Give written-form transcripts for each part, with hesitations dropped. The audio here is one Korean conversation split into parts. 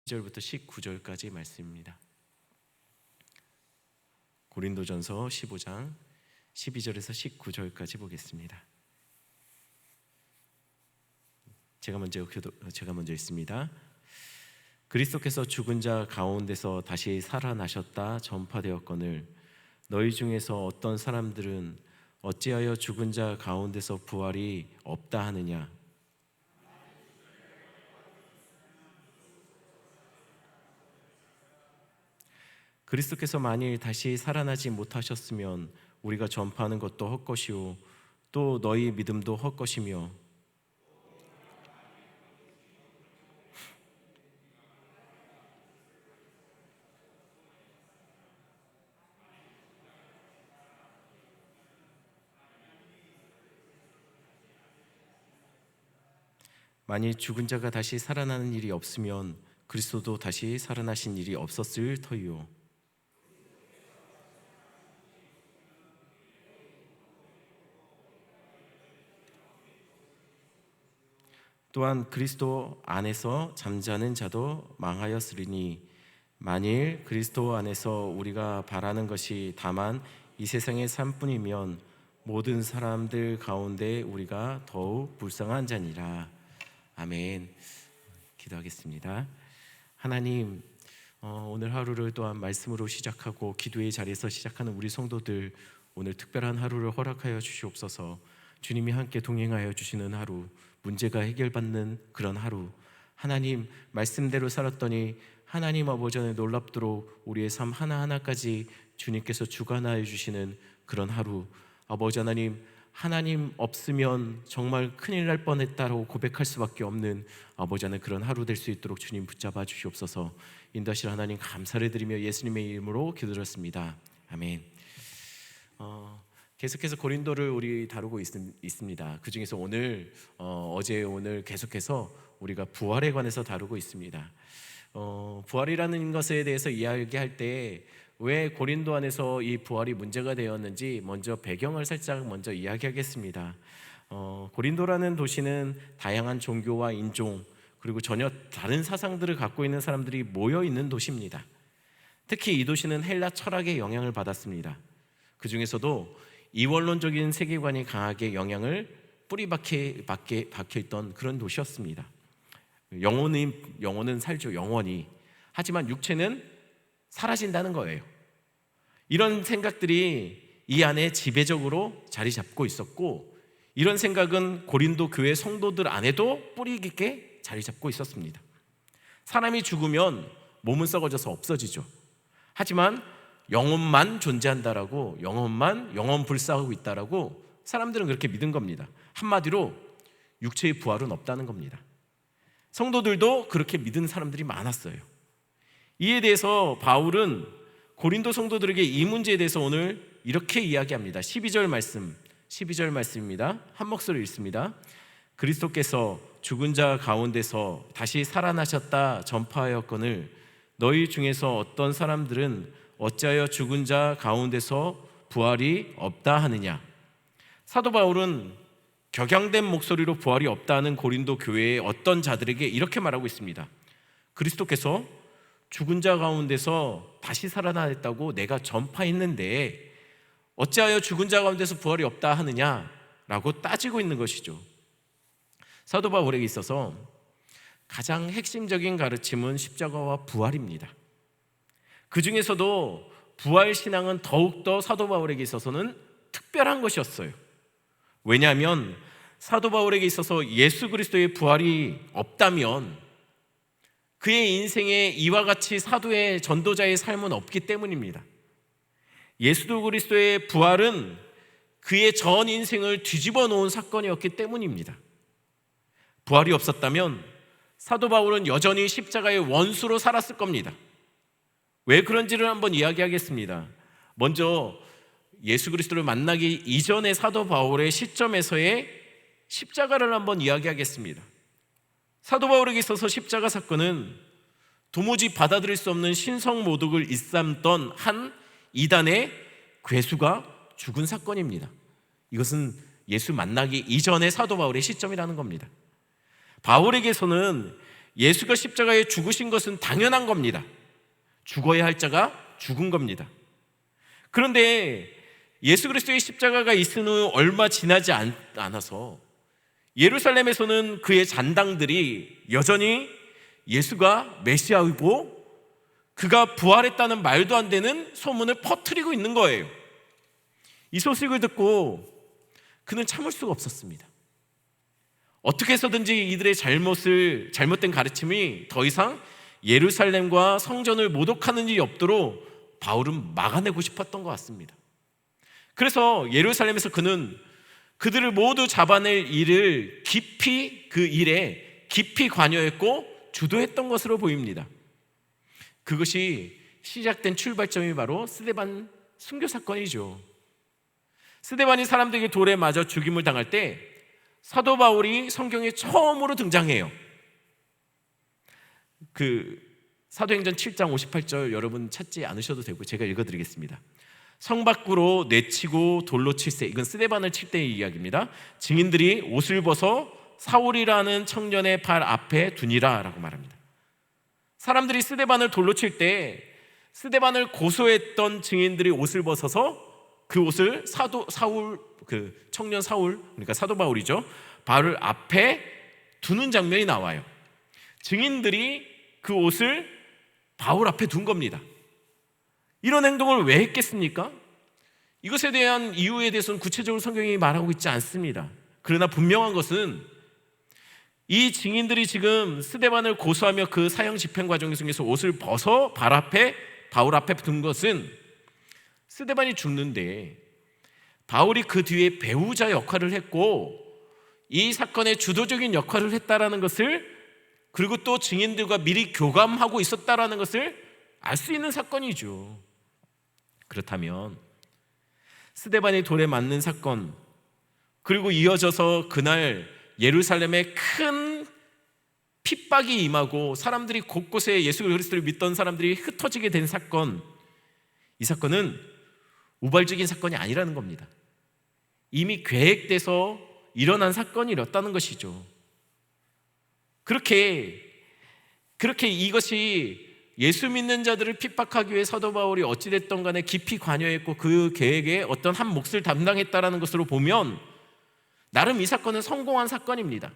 1절부터 19절까지 말씀입니다. 고린도전서 15장 12절에서 19절까지 보겠습니다. 제가 먼저 읽습니다. 그리스도께서 죽은 자 가운데서 다시 살아나셨다 전파되었거늘 너희 중에서 어떤 사람들은 어찌하여 죽은 자 가운데서 부활이 없다 하느냐. 그리스도께서 만일 다시 살아나지 못하셨으면 우리가 전파하는 것도 헛것이요 또 너희 믿음도 헛것이며 만일 죽은 자가 다시 살아나는 일이 없으면 그리스도도 다시 살아나신 일이 없었을 터이요. 또한 그리스도 안에서 잠자는 자도 망하였으리니 만일 그리스도 안에서 우리가 바라는 것이 다만 이 세상의 삶뿐이면 모든 사람들 가운데 우리가 더욱 불쌍한 자니라. 아멘. 기도하겠습니다. 하나님, 오늘 하루를 또한 말씀으로 시작하고 기도의 자리에서 시작하는 우리 성도들, 오늘 특별한 하루를 허락하여 주시옵소서. 주님이 함께 동행하여 주시는 하루, 문제가 해결받는 그런 하루, 하나님 말씀대로 살았더니 하나님 아버지 안에 놀랍도록 우리의 삶 하나하나까지 주님께서 주관하여 주시는 그런 하루, 아버지 하나님, 하나님 없으면 정말 큰일 날 뻔했다라고 고백할 수밖에 없는 아버지 하나님 그런 하루 될 수 있도록 주님 붙잡아 주시옵소서. 인도하실 하나님 감사를 드리며 예수님의 이름으로 기도드렸습니다. 아멘. 계속해서 고린도를 우리 다루고 있습니다. 그 중에서 오늘 어제 오늘 계속해서 우리가 부활에 관해서 다루고 있습니다. 부활이라는 것에 대해서 이야기할 때 왜 고린도 안에서 이 부활이 문제가 되었는지 먼저 배경을 살짝 먼저 이야기하겠습니다. 고린도라는 도시는 다양한 종교와 인종 그리고 전혀 다른 사상들을 갖고 있는 사람들이 모여 있는 도시입니다. 특히 이 도시는 헬라 철학의 영향을 받았습니다. 그 중에서도 이원론적인 세계관이 강하게 영향을 뿌리 박혀 있던 그런 도시였습니다. 영혼은 살죠, 영원히. 하지만 육체는 사라진다는 거예요. 이런 생각들이 이 안에 지배적으로 자리 잡고 있었고, 이런 생각은 고린도 교회 성도들 안에도 뿌리 깊게 자리 잡고 있었습니다. 사람이 죽으면 몸은 썩어져서 없어지죠. 하지만 영혼만 존재한다라고, 영혼 불사하고 있다라고 사람들은 그렇게 믿은 겁니다. 한마디로 육체의 부활은 없다는 겁니다. 성도들도 그렇게 믿은 사람들이 많았어요. 이에 대해서 바울은 고린도 성도들에게 이 문제에 대해서 오늘 이렇게 이야기합니다. 12절 말씀입니다. 한 목소리로 읽습니다. 그리스도께서 죽은 자 가운데서 다시 살아나셨다 전파하였거늘 너희 중에서 어떤 사람들은 어찌하여 죽은 자 가운데서 부활이 없다 하느냐. 사도 바울은 격양된 목소리로 부활이 없다는 고린도 교회의 어떤 자들에게 이렇게 말하고 있습니다. 그리스도께서 죽은 자 가운데서 다시 살아났다고 내가 전파했는데 어찌하여 죽은 자 가운데서 부활이 없다 하느냐라고 따지고 있는 것이죠. 사도 바울에게 있어서 가장 핵심적인 가르침은 십자가와 부활입니다. 그 중에서도 부활 신앙은 더욱더 사도 바울에게 있어서는 특별한 것이었어요. 왜냐하면 사도 바울에게 있어서 예수 그리스도의 부활이 없다면 그의 인생에 이와 같이 사도의 전도자의 삶은 없기 때문입니다. 예수 그리스도의 부활은 그의 전 인생을 뒤집어 놓은 사건이었기 때문입니다. 부활이 없었다면 사도 바울은 여전히 십자가의 원수로 살았을 겁니다. 왜 그런지를 한번 이야기하겠습니다. 먼저 예수 그리스도를 만나기 이전의 사도 바울의 시점에서의 십자가를 한번 이야기하겠습니다. 사도 바울에게 있어서 십자가 사건은 도무지 받아들일 수 없는 신성모독을 일삼던 한 이단의 괴수가 죽은 사건입니다. 이것은 예수 만나기 이전의 사도 바울의 시점이라는 겁니다. 바울에게서는 예수가 십자가에 죽으신 것은 당연한 겁니다. 죽어야 할 자가 죽은 겁니다. 그런데 예수 그리스도의 십자가가 있은 후 얼마 지나지 않아서 예루살렘에서는 그의 잔당들이 여전히 예수가 메시아이고 그가 부활했다는 말도 안 되는 소문을 퍼뜨리고 있는 거예요. 이 소식을 듣고 그는 참을 수가 없었습니다. 어떻게 해서든지 이들의 잘못된 가르침이 더 이상 예루살렘과 성전을 모독하는 일이 없도록 바울은 막아내고 싶었던 것 같습니다. 그래서 예루살렘에서 그는 그들을 모두 잡아낼 일을 그 일에 깊이 관여했고 주도했던 것으로 보입니다. 그것이 시작된 출발점이 바로 스데반 순교 사건이죠. 스데반이 사람들에게 돌에 맞아 죽임을 당할 때 사도 바울이 성경에 처음으로 등장해요. 사도행전 7장 58절 여러분 찾지 않으셔도 되고 제가 읽어드리겠습니다. 성 밖으로 내치고 돌로 칠세, 이건 스데반을 칠 때의 이야기입니다. 증인들이 옷을 벗어 사울이라는 청년의 발 앞에 두니라 라고 말합니다. 사람들이 스데반을 돌로 칠 때 스데반을 고소했던 증인들이 옷을 벗어서 그 옷을 청년 사울, 그러니까 사도 바울이죠, 바울 앞에 두는 장면이 나와요. 증인들이 그 옷을 바울 앞에 둔 겁니다. 이런 행동을 왜 했겠습니까? 이것에 대한 이유에 대해서는 구체적으로 성경이 말하고 있지 않습니다. 그러나 분명한 것은 이 증인들이 지금 스데반을 고소하며 그 사형 집행 과정 속에서 옷을 벗어 바울 앞에 둔 것은 스데반이 죽는데 바울이 그 뒤에 배우자 역할을 했고 이 사건의 주도적인 역할을 했다라는 것을, 그리고 또 증인들과 미리 교감하고 있었다라는 것을 알 수 있는 사건이죠. 그렇다면 스데반이 돌에 맞는 사건, 그리고 이어져서 그날 예루살렘에 큰 핍박이 임하고 사람들이 곳곳에 예수 그리스도를 믿던 사람들이 흩어지게 된 사건, 이 사건은 우발적인 사건이 아니라는 겁니다. 이미 계획돼서 일어난 사건이었다는 것이죠. 그렇게 이것이 예수 믿는 자들을 핍박하기 위해 사도 바울이 어찌됐든 간에 깊이 관여했고 그 계획에 어떤 한 몫을 담당했다라는 것으로 보면 나름 이 사건은 성공한 사건입니다.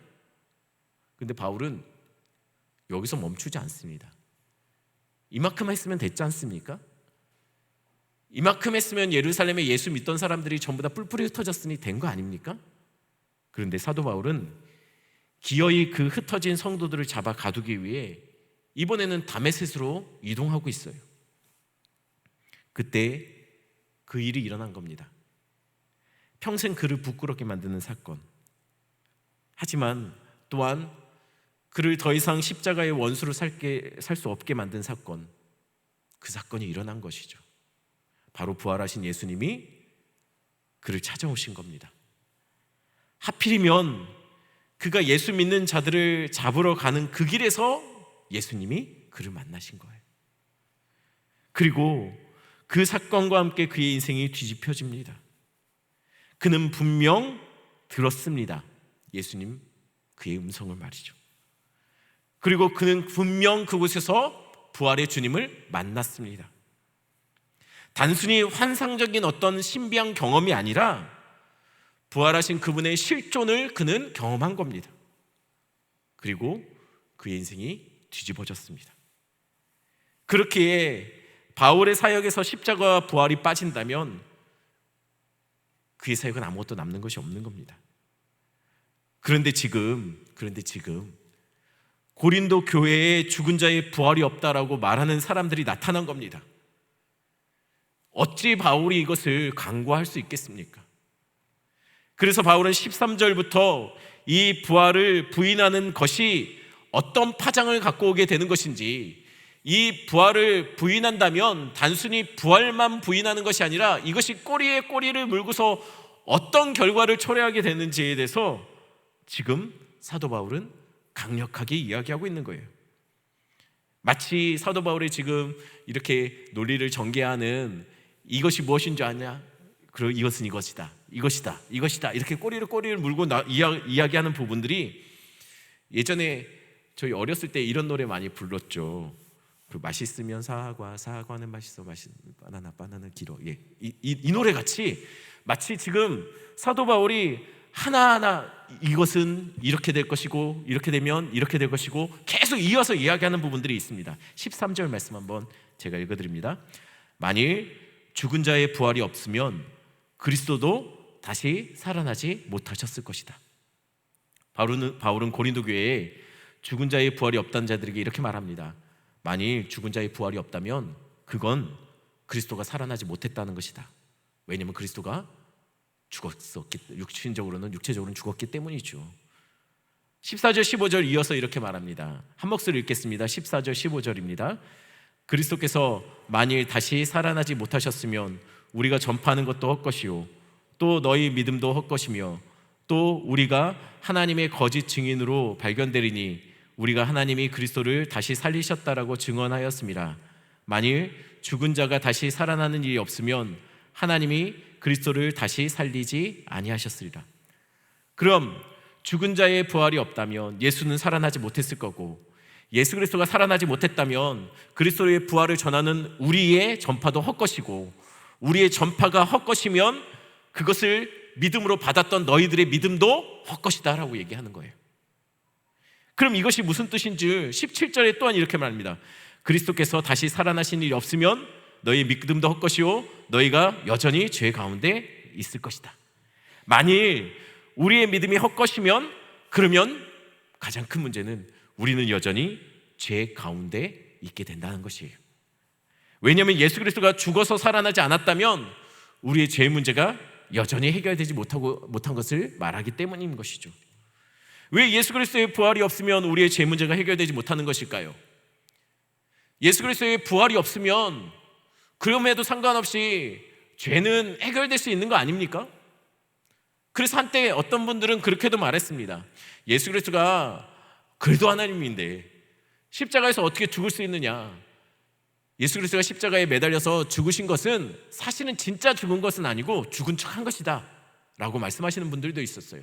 그런데 바울은 여기서 멈추지 않습니다. 이만큼 했으면 됐지 않습니까? 이만큼 했으면 예루살렘에 예수 믿던 사람들이 전부 다 뿔뿔이 흩어졌으니 된 거 아닙니까? 그런데 사도 바울은 기어이 그 흩어진 성도들을 잡아 가두기 위해 이번에는 다메섹으로 이동하고 있어요. 그때 그 일이 일어난 겁니다. 평생 그를 부끄럽게 만드는 사건, 하지만 또한 그를 더 이상 십자가의 원수로 살 수 없게 만든 사건, 그 사건이 일어난 것이죠. 바로 부활하신 예수님이 그를 찾아오신 겁니다. 하필이면 그가 예수 믿는 자들을 잡으러 가는 그 길에서 예수님이 그를 만나신 거예요. 그리고 그 사건과 함께 그의 인생이 뒤집혀집니다. 그는 분명 들었습니다. 예수님 그의 음성을 말이죠. 그리고 그는 분명 그곳에서 부활의 주님을 만났습니다. 단순히 환상적인 어떤 신비한 경험이 아니라 부활하신 그분의 실존을 그는 경험한 겁니다. 그리고 그의 인생이 뒤집어졌습니다. 그렇기에 바울의 사역에서 십자가와 부활이 빠진다면 그의 사역은 아무것도 남는 것이 없는 겁니다. 그런데 지금 고린도 교회에 죽은 자의 부활이 없다라고 말하는 사람들이 나타난 겁니다. 어찌 바울이 이것을 강구할 수 있겠습니까? 그래서 바울은 13절부터 이 부활을 부인하는 것이 어떤 파장을 갖고 오게 되는 것인지, 이 부활을 부인한다면 단순히 부활만 부인하는 것이 아니라 이것이 꼬리에 꼬리를 물고서 어떤 결과를 초래하게 되는지에 대해서 지금 사도 바울은 강력하게 이야기하고 있는 거예요. 마치 사도 바울이 지금 이렇게 논리를 전개하는, 이것이 무엇인 줄 아냐? 그리고 이것은 이것이다 이렇게 꼬리를 물고 이야기하는 부분들이 예전에 저희 어렸을 때 이런 노래 많이 불렀죠. 그 맛있으면 사과, 사과는 맛있어, 바나나, 바나나 길어. 예, 이 노래 같이 마치 지금 사도 바울이 하나하나 이것은 이렇게 될 것이고 이렇게 되면 이렇게 될 것이고 계속 이어서 이야기하는 부분들이 있습니다. 13절 말씀 한번 제가 읽어드립니다. 만일 죽은 자의 부활이 없으면 그리스도도 다시 살아나지 못하셨을 것이다. 바울은 고린도 교회에 죽은 자의 부활이 없다는 자들에게 이렇게 말합니다. 만일 죽은 자의 부활이 없다면 그건 그리스도가 살아나지 못했다는 것이다. 왜냐하면 그리스도가 육체적으로는 죽었기 때문이죠. 14절 15절 이어서 이렇게 말합니다. 한 목소리 읽겠습니다. 14절 15절입니다. 그리스도께서 만일 다시 살아나지 못하셨으면 우리가 전파하는 것도 헛것이요 또 너희 믿음도 헛것이며 또 우리가 하나님의 거짓 증인으로 발견되리니 우리가 하나님이 그리스도를 다시 살리셨다라고 증언하였습니다. 만일 죽은 자가 다시 살아나는 일이 없으면 하나님이 그리스도를 다시 살리지 아니하셨으리라. 그럼 죽은 자의 부활이 없다면 예수는 살아나지 못했을 거고, 예수 그리스도가 살아나지 못했다면 그리스도의 부활을 전하는 우리의 전파도 헛것이고, 우리의 전파가 헛것이면 그것을 믿음으로 받았던 너희들의 믿음도 헛것이다 라고 얘기하는 거예요. 그럼 이것이 무슨 뜻인지 17절에 또한 이렇게 말합니다. 그리스도께서 다시 살아나신 일이 없으면 너희 믿음도 헛것이요 너희가 여전히 죄 가운데 있을 것이다. 만일 우리의 믿음이 헛것이면 그러면 가장 큰 문제는 우리는 여전히 죄 가운데 있게 된다는 것이에요. 왜냐하면 예수 그리스도가 죽어서 살아나지 않았다면 우리의 죄 문제가 여전히 해결되지 못한 것을 말하기 때문인 것이죠. 왜 예수 그리스도의 부활이 없으면 우리의 죄 문제가 해결되지 못하는 것일까요? 예수 그리스도의 부활이 없으면 그럼에도 상관없이 죄는 해결될 수 있는 거 아닙니까? 그래서 한때 어떤 분들은 그렇게도 말했습니다. 예수 그리스도가 그래도 하나님인데 십자가에서 어떻게 죽을 수 있느냐? 예수 그리스도가 십자가에 매달려서 죽으신 것은 사실은 진짜 죽은 것은 아니고 죽은 척한 것이다 라고 말씀하시는 분들도 있었어요.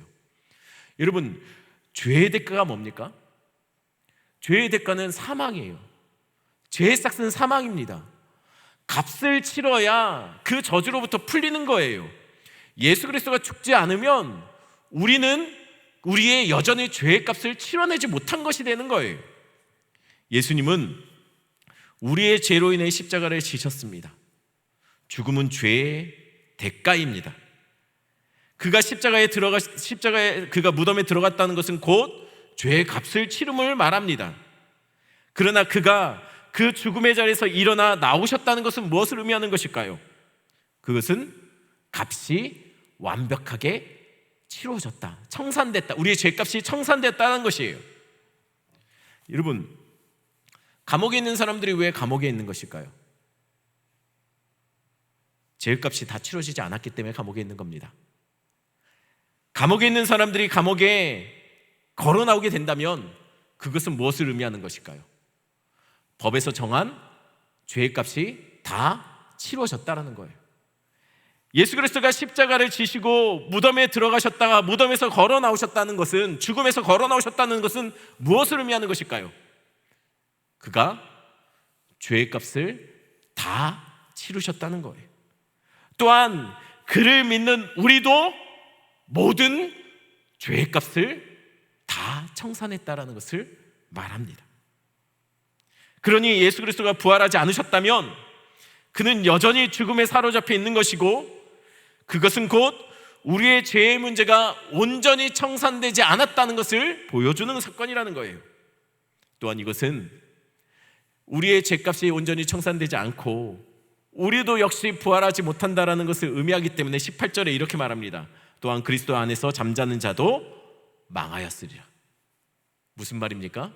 여러분, 죄의 대가가 뭡니까? 죄의 대가는 사망이에요. 죄의 싹은 사망입니다. 값을 치러야 그 저주로부터 풀리는 거예요. 예수 그리스도가 죽지 않으면 우리는 우리의 여전히 죄의 값을 치러내지 못한 것이 되는 거예요. 예수님은 우리의 죄로 인해 십자가를 지셨습니다. 죽음은 죄의 대가입니다. 그가 그가 무덤에 들어갔다는 것은 곧 죄의 값을 치름을 말합니다. 그러나 그가 그 죽음의 자리에서 일어나 나오셨다는 것은 무엇을 의미하는 것일까요? 그것은 값이 완벽하게 치루어졌다, 청산됐다, 우리의 죄값이 청산됐다는 것이에요. 여러분, 감옥에 있는 사람들이 왜 감옥에 있는 것일까요? 죄값이 다 치러지지 않았기 때문에 감옥에 있는 겁니다. 감옥에 있는 사람들이 감옥에 걸어 나오게 된다면 그것은 무엇을 의미하는 것일까요? 법에서 정한 죄값이 다 치러졌다는 거예요. 예수 그리스도가 십자가를 지시고 무덤에 들어가셨다가 무덤에서 걸어 나오셨다는 것은, 죽음에서 걸어 나오셨다는 것은 무엇을 의미하는 것일까요? 그가 죄의 값을 다 치르셨다는 거예요. 또한 그를 믿는 우리도 모든 죄의 값을 다 청산했다라는 것을 말합니다. 그러니 예수 그리스도가 부활하지 않으셨다면 그는 여전히 죽음에 사로잡혀 있는 것이고, 그것은 곧 우리의 죄의 문제가 온전히 청산되지 않았다는 것을 보여주는 사건이라는 거예요. 또한 이것은 우리의 죄값이 온전히 청산되지 않고 우리도 역시 부활하지 못한다라는 것을 의미하기 때문에 18절에 이렇게 말합니다. 또한 그리스도 안에서 잠자는 자도 망하였으리라. 무슨 말입니까?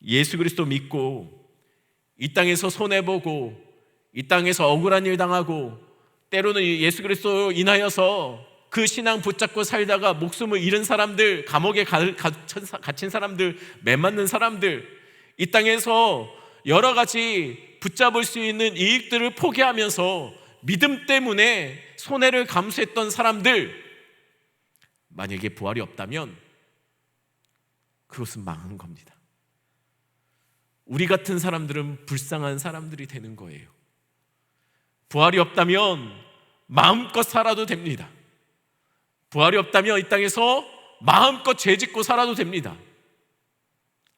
예수 그리스도 믿고 이 땅에서 손해보고 이 땅에서 억울한 일 당하고 때로는 예수 그리스도 인하여서 그 신앙 붙잡고 살다가 목숨을 잃은 사람들, 감옥에 갇힌 사람들, 매맞는 사람들, 이 땅에서 여러 가지 붙잡을 수 있는 이익들을 포기하면서 믿음 때문에 손해를 감수했던 사람들, 만약에 부활이 없다면 그것은 망한 겁니다. 우리 같은 사람들은 불쌍한 사람들이 되는 거예요. 부활이 없다면 마음껏 살아도 됩니다. 부활이 없다면 이 땅에서 마음껏 죄짓고 살아도 됩니다.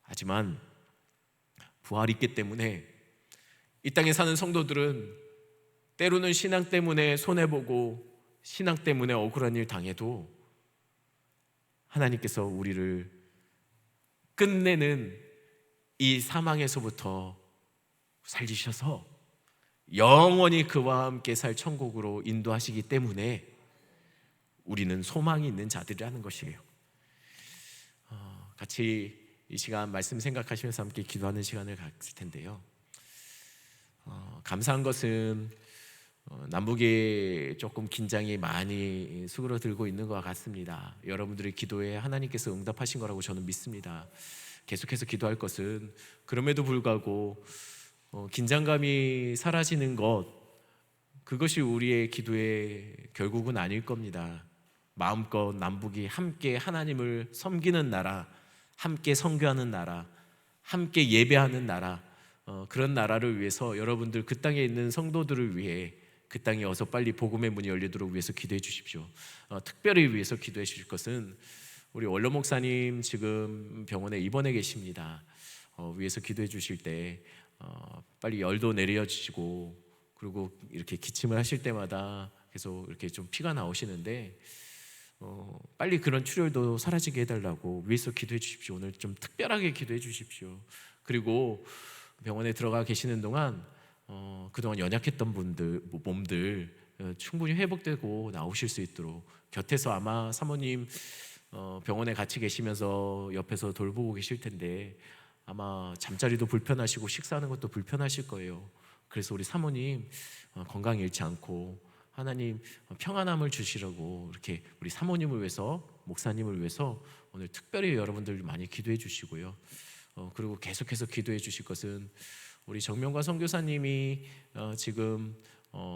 하지만 부활이 있기 때문에 이 땅에 사는 성도들은 때로는 신앙 때문에 손해보고 신앙 때문에 억울한 일 당해도 하나님께서 우리를 끝내는 이 사망에서부터 살리셔서 영원히 그와 함께 살 천국으로 인도하시기 때문에 우리는 소망이 있는 자들이라는 것이에요. 같이 이 시간 말씀 생각하시면서 함께 기도하는 시간을 갖을 텐데요. 감사한 것은 남북에 조금 긴장이 많이 수그러들고 있는 것 같습니다. 여러분들의 기도에 하나님께서 응답하신 거라고 저는 믿습니다. 계속해서 기도할 것은 그럼에도 불구하고 긴장감이 사라지는 것, 그것이 우리의 기도의 결국은 아닐 겁니다. 마음껏 남북이 함께 하나님을 섬기는 나라, 함께 선교하는 나라, 함께 예배하는 나라, 그런 나라를 위해서 여러분들 그 땅에 있는 성도들을 위해 그 땅에 어서 빨리 복음의 문이 열리도록 위해서 기도해 주십시오. 특별히 위해서 기도해 주실 것은 우리 원로 목사님 지금 병원에 입원해 계십니다. 위해서 기도해 주실 때 빨리 열도 내려 주시고, 그리고 이렇게 기침을 하실 때마다 계속 이렇게 좀 피가 나오시는데 빨리 그런 출혈도 사라지게 해달라고 위해서 기도해 주십시오. 오늘 좀 특별하게 기도해 주십시오. 그리고 병원에 들어가 계시는 동안 그동안 연약했던 몸들 충분히 회복되고 나오실 수 있도록 곁에서 아마 사모님 병원에 같이 계시면서 옆에서 돌보고 계실 텐데 아마 잠자리도 불편하시고 식사하는 것도 불편하실 거예요. 그래서 우리 사모님 건강 잃지 않고 하나님 평안함을 주시라고 이렇게 우리 사모님을 위해서, 목사님을 위해서 오늘 특별히 여러분들 많이 기도해 주시고요. 그리고 계속해서 기도해 주실 것은 우리 정명과 선교사님이 지금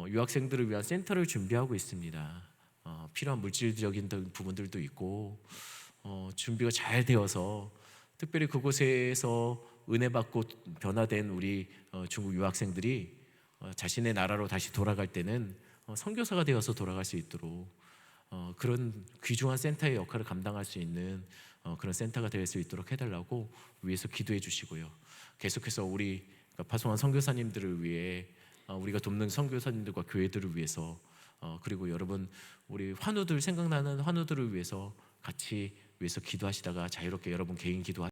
유학생들을 위한 센터를 준비하고 있습니다. 필요한 물질적인 부분들도 있고 준비가 잘 되어서 특별히 그곳에서 은혜 받고 변화된 우리 중국 유학생들이 자신의 나라로 다시 돌아갈 때는 선교사가 되어서 돌아갈 수 있도록 그런 귀중한 센터의 역할을 감당할 수 있는 그런 센터가 될 수 있도록 해달라고 위해서 기도해 주시고요. 계속해서 우리 파송한 선교사님들을 위해 우리가 돕는 선교사님들과 교회들을 위해서 그리고 여러분 우리 환우들, 생각나는 환우들을 위해서 같이 위해서 기도하시다가 자유롭게 여러분 개인 기도